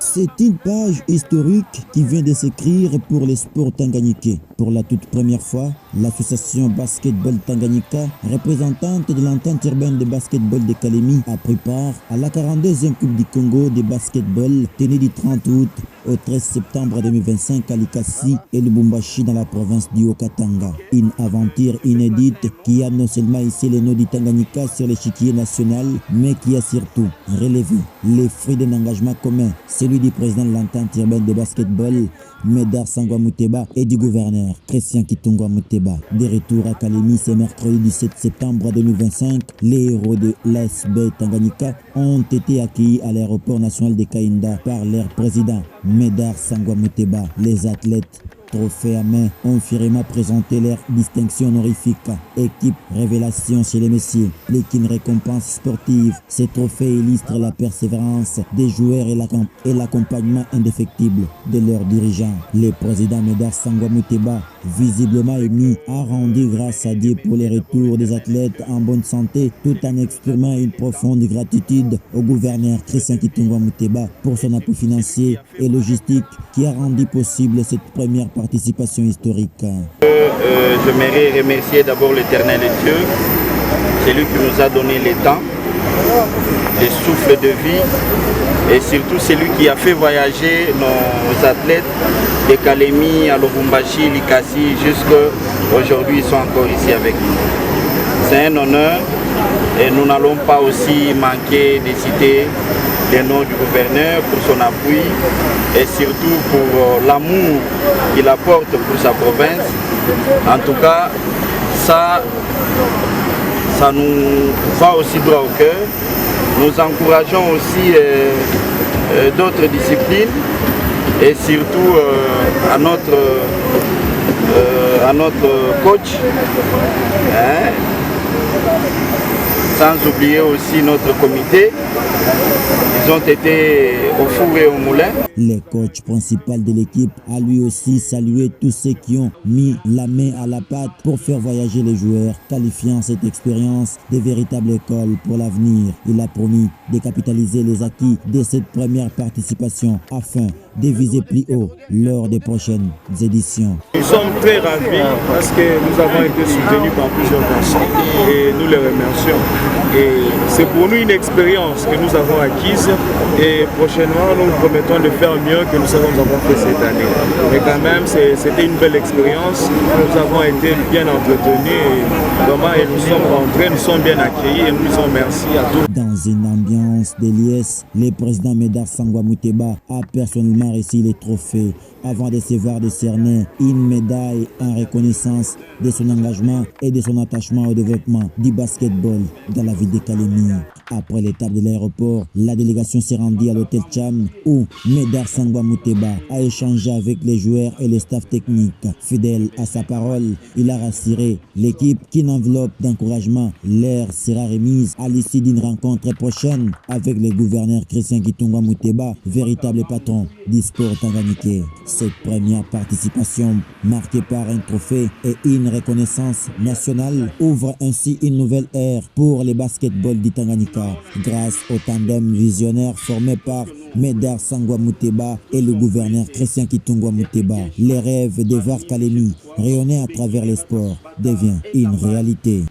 C'est une page historique qui vient de s'écrire pour les sports tanganyikais. Pour la toute première fois, l'association Basketball Tanganyika, représentante de l'entente urbaine de basketball de Kalemi, a pris part à la 42e Coupe du Congo de basketball tenue du 30 août au 13 septembre 2025 à Likasi et Lubumbashi dans la province du Haut-Katanga. Une aventure inédite qui a non seulement hissé les noms du Tanganyika sur l'échiquier national, mais qui a surtout relevé les fruits d'un engagement commun, celui du président de l'entente urbaine de basketball, Médard Sangwa Mouteba, et du gouverneur Christian Kitungwa Mouteba. De retour à Kalemi ce mercredi 17 septembre 2025, les héros de l'ASB Tanganyika ont été accueillis à l'aéroport national de Kainda par leur président Médard Sangwa Mouteba. Les athlètes, trophées à main, ont fièrement présenté leur distinction honorifique. Équipe révélation chez les messieurs, plus qu'une récompense sportive, ces trophées illustrent la persévérance des joueurs et l'accompagnement indéfectible de leurs dirigeants. Le président Médard Sangwa Mouteba, visiblement ému, a rendu grâce à Dieu pour les retours des athlètes en bonne santé, tout en exprimant une profonde gratitude au gouverneur Christian Kitungwa Mouteba pour son appui financier et logistique qui a rendu possible cette première participation historique. J'aimerais remercier d'abord l'Éternel Dieu, celui qui nous a donné le temps, le souffle de vie et surtout celui qui a fait voyager nos athlètes de Kalemi à Lubumbashi, Likasi, jusqu'à aujourd'hui ils sont encore ici avec nous. C'est un honneur et nous n'allons pas aussi manquer de citer le nom du gouverneur pour son appui et surtout pour l'amour qu'il apporte pour sa province. En tout cas, ça nous va aussi droit au cœur. Nous encourageons aussi d'autres disciplines et surtout à notre coach, hein, sans oublier aussi notre comité. Ils ont été au four et au moulin. Le coach principal de l'équipe a lui aussi salué tous ceux qui ont mis la main à la pâte pour faire voyager les joueurs, qualifiant cette expérience de véritable école pour l'avenir. Il a promis de capitaliser les acquis de cette première participation afin de viser plus haut lors des prochaines éditions. Nous sommes très ravis parce que nous avons été soutenus par plusieurs personnes et nous les remercions. Et c'est pour nous une expérience que nous avons acquise et prochainement nous promettons de faire mieux que nous avons fait cette année. Mais quand même c'était une belle expérience, nous avons été bien entretenus et nous sommes rentrés, nous sommes bien accueillis et nous disons merci à tous. Dans une ambiance de liesse, le président Médard Sangwa Mouteba a personnellement reçu les trophées avant de se voir décerner une médaille en reconnaissance de son engagement et de son attachement au développement du basketball dans la ville de Kalemi. Après l'étape de l'aéroport, la délégation s'est rendue à l'hôtel Cham où Médard Sangwa Mouteba a échangé avec les joueurs et les staffs techniques. Fidèle à sa parole, il a rassuré l'équipe qu'une enveloppe d'encouragement leur sera remise à l'issue d'une rencontre prochaine avec le gouverneur Christian Kitungwa Mouteba, véritable patron du sport tanganyikais. Cette première participation, marquée par un trophée et une reconnaissance nationale, ouvre ainsi une nouvelle ère pour les basketball du Tanganyika. Grâce au tandem visionnaire formé par Médard Sangwa Mouteba et le gouverneur Christian Kitungwa Mouteba, les rêves de voir Kalemi rayonner à travers les sports devient une réalité.